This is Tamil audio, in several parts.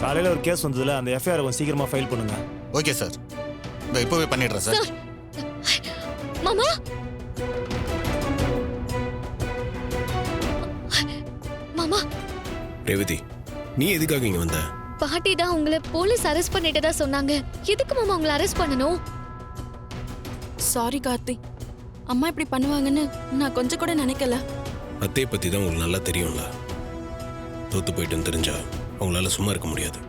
காலையில் ஒரு கேஸ் வந்ததுல அந்த எஃப்ஐஆர் கொஞ்சம் சீக்கிரமாக ஃபைல் பண்ணுங்க. ஓகே சார், இந்த இப்போவே பண்ணிடுறேன் சார். மாமா மாமா ரேவதி, நீ எதுக்காக இங்க வந்த? பாட்டி தான் உங்களை போலீஸ் அரெஸ்ட் பண்ணிட்டதா சொன்னாங்க. எதுக்கு மாமா உங்களை அரெஸ்ட் பண்ணணும்? சாரி கார்த்தி, அம்மா இப்படி பண்ணுவாங்கன்னு நான் கொஞ்சம் கூட நினைக்கல. அத்தையை பத்தி தான் உங்களுக்கு நல்லா தெரியும்ல. தோத்து போயிட்டுன்னு தெரிஞ்சா அவங்களால சும்மா இருக்க முடியாது.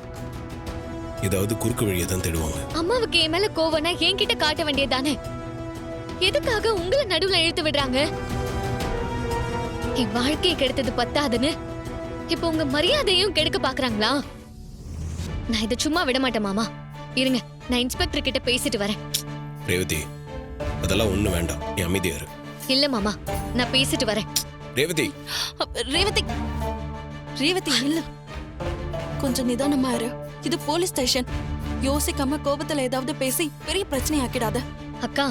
ஏதாவது குறுக்கு வழியை தான் தேடுவாங்க. அம்மாவுக்கு என் மேல கோவம்னா என்கிட்ட காட்ட வேண்டியதானே? எதுக்காக உங்களை நடுவுல இழுத்து விடுறாங்க? என் வாழ்க்கையை கெடுத்தது பத்தாதுன்னு இப்ப உங்க மரியாதையும் கெடுக்க பாக்குறாங்களா? நான் இதை சும்மா விட மாட்டேன் மாமா. இருங்க, நான் இன்ஸ்பெக்டர் கிட்ட பேசிட்டு வரேன். ரேவதி, அதெல்லாம் ஒண்ணு வேண்டாம், நீ அமைதியா இரு. இல்ல மாமா, நான் பேசிட்டு வரேன். ரேவதி, ரேவதி ரேவதி இல்ல, கொஞ்சம் நிதானமா இரு. இது போலீஸ் ஸ்டேஷன். யோசிக்காம கோபத்துல ஏதாவது பேசி பெரிய பிரச்சனை ஆக்கிடாத. அக்கா,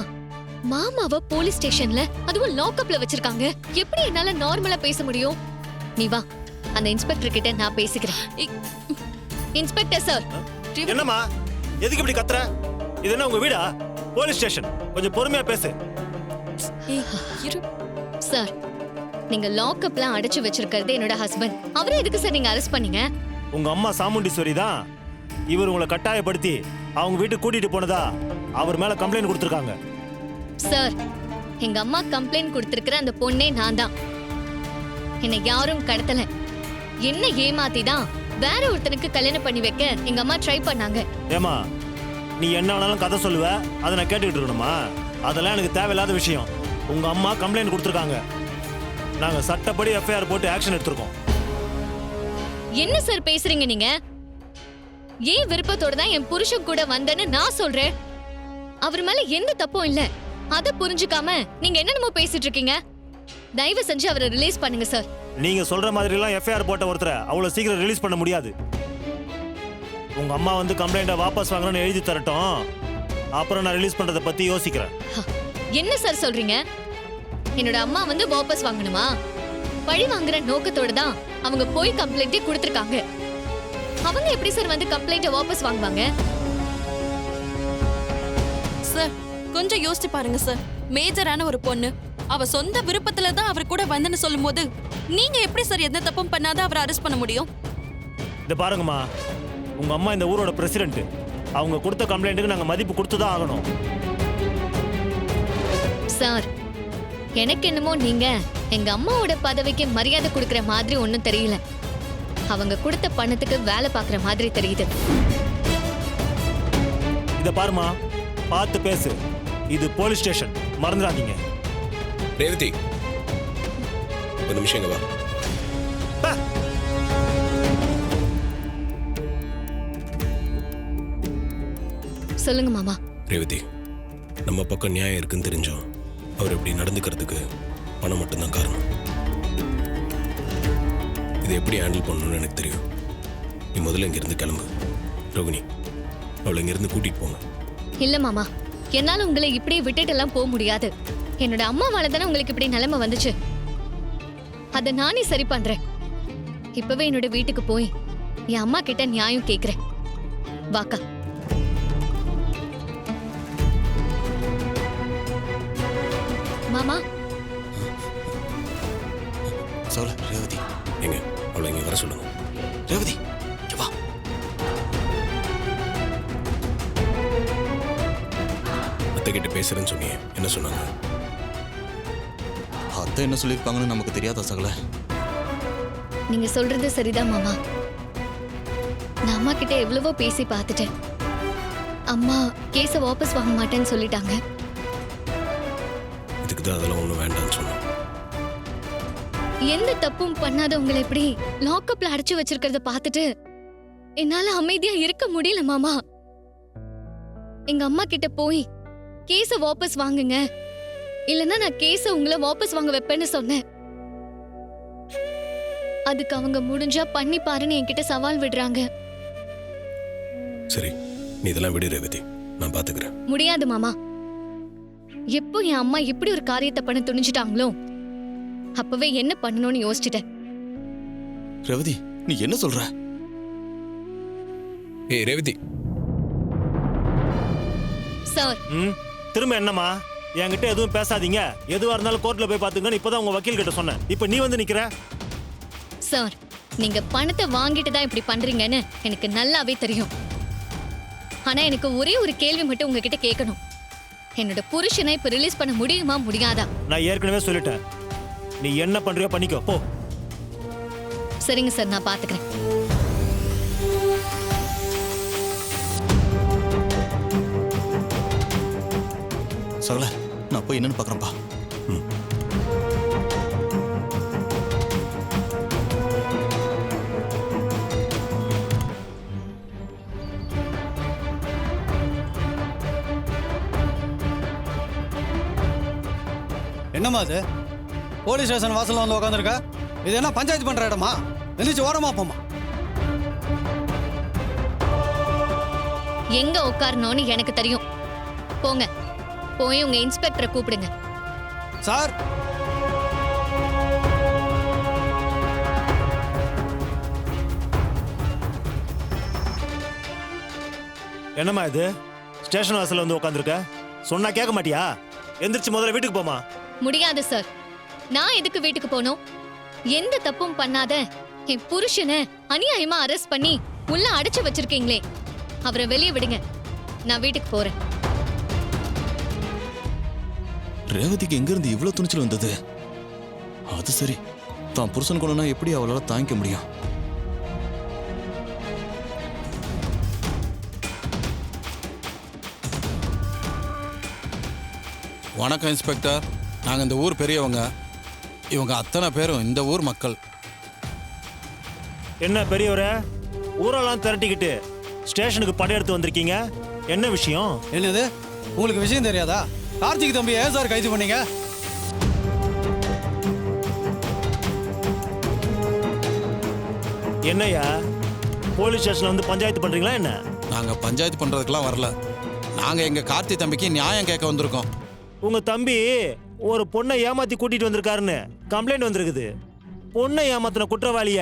மாமாவை போலீஸ் ஸ்டேஷன்ல அதுவும் லாக்அப்ல வச்சிருக்காங்க. எப்படி என்னால நார்மலா பேச முடியும்? நீ வா, அந்த இன்ஸ்பெக்டர் கிட்ட நான் பேசிக்கிறேன். Inspector sir. என்னம்மா, எதுக்கு இப்படி கத்துற? இது என்ன உங்க வீடா? Police station. கொஞ்சம் பொறுமையா பேசு. சார், நீங்க லாக்அப்ல அடைச்சு வச்சிருக்கிறது என்னோட ஹஸ்பண்ட். அவரை எதுக்கு சார் நீங்க அரெஸ்ட் பண்ணீங்க? உங்க அம்மா சாமுண்டீஸ்வரி தான் இவர் உங்களை கட்டாயப்படுத்தி அவங்க வீட்டுக்கு கூட்டிட்டு போனதா அவர் மேல கம்ப்ளைண்ட் கொடுத்திருக்காங்க. சார், எங்க அம்மா கம்ப்ளைண்ட் கொடுத்திருக்கிற அந்த பொண்ணே நான் தான். என்னை யாரும் கடத்தல. என்ன ஏமாத்தி தான் வேற ஒருத்தனுக்கு கல்யாணம் பண்ணி வைக்க எங்க அம்மா ட்ரை பண்ணாங்க. ஏமா, நீ என்ன வேணாலும் கதை சொல்லுவ, அதை நான் கேட்டுக்கிட்டு இருக்கணுமா? அதெல்லாம் எனக்கு தேவையில்லாத விஷயம். உங்க அம்மா கம்ப்ளைண்ட் கொடுத்திருக்காங்க. நாங்க சட்டப்படி எஃப்ஐஆர் போட்டு ஆக்ஷன் எடுத்திருக்கோம். என்ன சார் பேசுறீங்க நீங்க? ஏன் விருப்பத்தோட தான் என் புருஷன் கூட வந்தேன்னு நான் சொல்றேன். அவர் மேல எந்த தப்பும் இல்ல. அத புரிஞ்சுக்காம நீங்க என்னென்னமோ பேசிட்டு இருக்கீங்க. தயவு செஞ்சு அவரை ரிலீஸ் பண்ணுங்க சார். நீங்க சொல்ற மாதிரி எல்லாம் எஃப்ஐஆர் போட்ட ஒருத்தரை அவ்வளவு சீக்கிரம் ரிலீஸ் பண்ண முடியாது. உங்க அம்மா வந்து கம்ப்ளைண்ட வாபஸ் வாங்கணும்னு எழுதி தரட்டும், அப்புறம் நான் ரிலீஸ் பண்றத பத்தி யோசிக்கிறேன். என்ன சார் சொல்றீங்க? என்னோட அம்மா வந்து வாபஸ் வாங்கணுமா? பழி வாங்குற நோக்கத்தோட தான் அவங்க போய் கம்ப்ளைண்டே கொடுத்திருக்காங்க. அவங்க எப்படி சார் வந்து கம்ப்ளைண்ட வாபஸ் வாங்குவாங்க? சார், கொஞ்சம் யோசிச்சு பாருங்க சார். மேஜரான ஒரு பொண்ணு அவ சொந்த விருப்பத்துல தான் அவர் கூட வந்தன்னு சொல்லும்போது நீங்க எப்படி சார் எந்த தப்பும் பண்ணாத அவரை அரெஸ்ட் பண்ண முடியும்? இத பாருங்கம்மா, உங்க அம்மா இந்த ஊரோட பிரசிடென்ட். அவங்க கொடுத்த கம்ப்ளைண்ட்டுக்கு நாங்க மதிப்பு கொடுத்துதான் ஆகணும். சார், எனக்கு என்னமோ நீங்க எங்க அம்மாவோட பதவிக்கு மரியாதை கொடுக்கிற மாதிரி ஒண்ணும் தெரியல. அவங்க கொடுத்த பணத்துக்கு வேலை பார்க்குற மாதிரி தெரியுது. இத பாருமா, பார்த்து பேசு. இது போலீஸ் ஸ்டேஷன், மறந்துடாதீங்க. ரேவதி, ஒரு நிமிஷம் இங்க வா. சொல்லுங்க மாமா. ரேவதி, நம்ம பக்கம் நியாயம் இருக்குன்னு தெரிஞ்சோம் அவர் இப்படி நடந்துக்கிறதுக்கு பணம் மட்டும்தான் காரணம். இதை எப்படி ஹேண்டில் பண்ணணும்னு எனக்கு தெரியும். நீ முதல்ல இங்கிருந்து கிளம்பு. ரோகிணி, அவளை இங்கிருந்து கூட்டிட்டு போங்க. இல்ல மாமா, என்னால உங்களை இப்படியே விட்டுட்டு எல்லாம் போக முடியாது. என்னோட அம்மாவால தானே உங்களுக்கு இப்படி நிலைமை வந்துச்சு. அத நானே சரி பண்றேன். இப்பவே என்னோட வீட்டுக்கு போய் என் அம்மா கிட்ட நியாயம் கேக்குறேன். வாக்கா. மாமா, சொல்லு ரேவதி. எங்க அவளை இங்க வர சொல்லுங்க. ரேவதி, இங்க வா. அத்தை கிட்ட பேசுறேன்னு சொன்னியே, என்ன சொன்னாங்க? அத்தை என்ன சொல்லியிருப்பாங்கன்னு நமக்கு தெரியாத சகல. நீங்க சொல்றது சரிதான் மாமா. நான் அம்மா கிட்ட எவ்வளவோ பேசி பார்த்துட்டேன். அம்மா கேஸ வாபஸ் வாங்க மாட்டேன்னு சொல்லிட்டாங்க. இதுக்கு தான் அதெல்லாம் ஒன்றும் வேண்டாம்னு சொன்னோம். எந்த தப்பும் பண்ணாத உங்களை எப்படி லாக்அப்ல அடைச்சு வச்சிருக்கிறத பார்த்துட்டு என்னால அமைதியா இருக்க முடியல மாமா. எங்க அம்மா கிட்ட போய் கேஸ வாபஸ் வாங்குங்க, இல்லன்னா நான் கேஸ உங்களை வாபஸ் வாங்க வைப்பேன்னு சொன்னேன். அதுக்கு அவங்க முடிஞ்சா பண்ணி பாருன்னு என்கிட்ட சவால் விடுறாங்க. சரி, நீ இதெல்லாம் விடு ரேவதி, நான் பாத்துக்கிறேன். முடியாது மாமா. எப்போ என் அம்மா இப்படி ஒரு காரியத்தை பண்ண துணிஞ்சிட்டாங்களோ அப்பவே என்ன பண்ணணும்னு யோசிச்சுட்டேன். ரேவதி, நீ என்ன சொல்ற? ஏய் ரேவதி, சார் ம் திரும்ப என்னம்மா என்கிட்ட எதுவும் பேசாதீங்க, எதுவா இருந்தாலும் கோர்ட்ல போய் பாத்துங்கன்னு இப்பதான் உங்க வக்கீல் கிட்ட சொன்னேன். இப்ப நீ வந்து நிக்கிற. சார் நீங்க பணத்தை வாங்கிட்டு தான் இப்படி பண்றீங்கன்னு எனக்கு நல்லாவே தெரியும். ஆனா எனக்கு ஒரே ஒரு கேள்வி மட்டும் உங்ககிட்ட கேட்கணும். என்னோட புருஷனை இப்ப ரிலீஸ் பண்ண முடியுமா முடியாதா? நான் ஏற்கனவே சொல்லிட்டேன், நீ என்ன பண்றியோ பண்ணிக்கோ போ. சரிங்க சார், நான் பாத்துக்கிறேன். சகல நான் போய் என்னன்னு பார்க்குறேன்ப்பா. என்னம்மா அது? போலீஸ் ஸ்டேஷன் வாசல்ல வந்து உட்காந்துருக்க. இது என்ன பஞ்சாயத்து பண்ற இடமா? எந்திரிச்சு ஓரமா போமா. எங்க உட்காரணும்னு எனக்கு தெரியும். போங்க, போய் உங்க இன்ஸ்பெக்டரை கூப்பிடுங்க. சார், என்னம்மா இது ஸ்டேஷன் வாசல்ல வந்து உட்காந்துருக்க? சொன்னா கேட்க மாட்டியா? எந்திரிச்சு முதல்ல வீட்டுக்கு போமா. முடியாது சார். நான் எதுக்கு வீட்டுக்கு போகணும்? எந்த தப்பும் பண்ணாத என் புருஷனை அநியாயமா அரெஸ்ட் பண்ணி உள்ள அடைச்சு வச்சிருக்கீங்களே, அவரை வெளியே விடுங்க. நான் வீட்டுக்கு போறேன். ரேவதிக்கு எங்கிருந்து இவ்வளவு துணிச்சல் வந்தது? அது சரி, தான் புருஷன் கொண்டனா எப்படி அவளால தாங்கிக்க முடியும்? வணக்கம் இன்ஸ்பெக்டர். நாங்கள் இந்த ஊர் பெரியவங்க. இவங்க அத்தனை பேரும் இந்த ஊர் மக்கள். என்ன பெரியவரே, ஊரெல்லாம் திரட்டிக்கிட்டு ஸ்டேஷனுக்கு படையெடுத்து வந்திருக்கீங்க, என்ன விஷயம்? என்னது உங்களுக்கு விஷயம் தெரியாதா? கார்த்திக் தம்பி ஏன் சார் கைது பண்ணீங்க? என்னய்யா, போலீஸ் ஸ்டேஷன்ல வந்து பஞ்சாயத்து பண்றீங்களா என்ன? நாங்கள் பஞ்சாயத்து பண்ணுறதுக்கெல்லாம் வரல. நாங்கள் எங்கள் கார்த்திக் தம்பிக்கு நியாயம் கேட்க வந்திருக்கோம். உங்க தம்பி ஒரு பொண்ணை ஏமாத்தி கூட்டிட்டு வந்திருக்காருன்னு கம்ப்ளைண்ட் வந்திருக்குது. பொண்ணை ஏமாத்தின குற்றவாளிய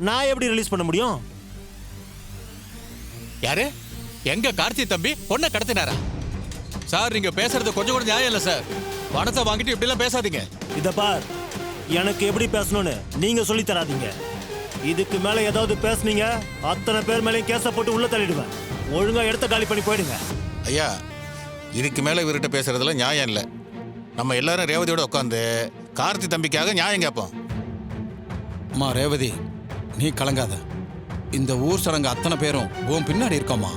நான் எப்படி ரிலீஸ் பண்ண முடியும்? யாரு? எங்க கார்த்தி தம்பி பொண்ணை கடத்தினாரா? சார், நீங்க பேசுறது கொஞ்சம் கூட நியாயம் இல்ல சார். பணத்தை வாங்கிட்டு இப்படி எல்லாம் பேசாதீங்க. இத பார், எனக்கு எப்படி பேசணும்னு நீங்க சொல்லி தராதீங்க. இதுக்கு மேல ஏதாவது பேசுனீங்க, அத்தனை பேர் மேலேயும் கேஸ போட்டு உள்ள தள்ளிடுவேன். ஒழுங்கா இடத்த காலி பண்ணி போயிடுங்க. ஐயா, இதுக்கு மேல இவர்கிட்ட பேசுறதுல நியாயம் இல்லை. நம்ம எல்லாரும் ரேவதியோட உட்காந்து கார்த்தி தம்பிக்காக நியாயம் கேட்போம். அம்மா ரேவதி, நீ கலங்காத. இந்த ஊர் சனங்க அத்தனை பேரும் உன் பின்னாடி இருக்கோம்மா.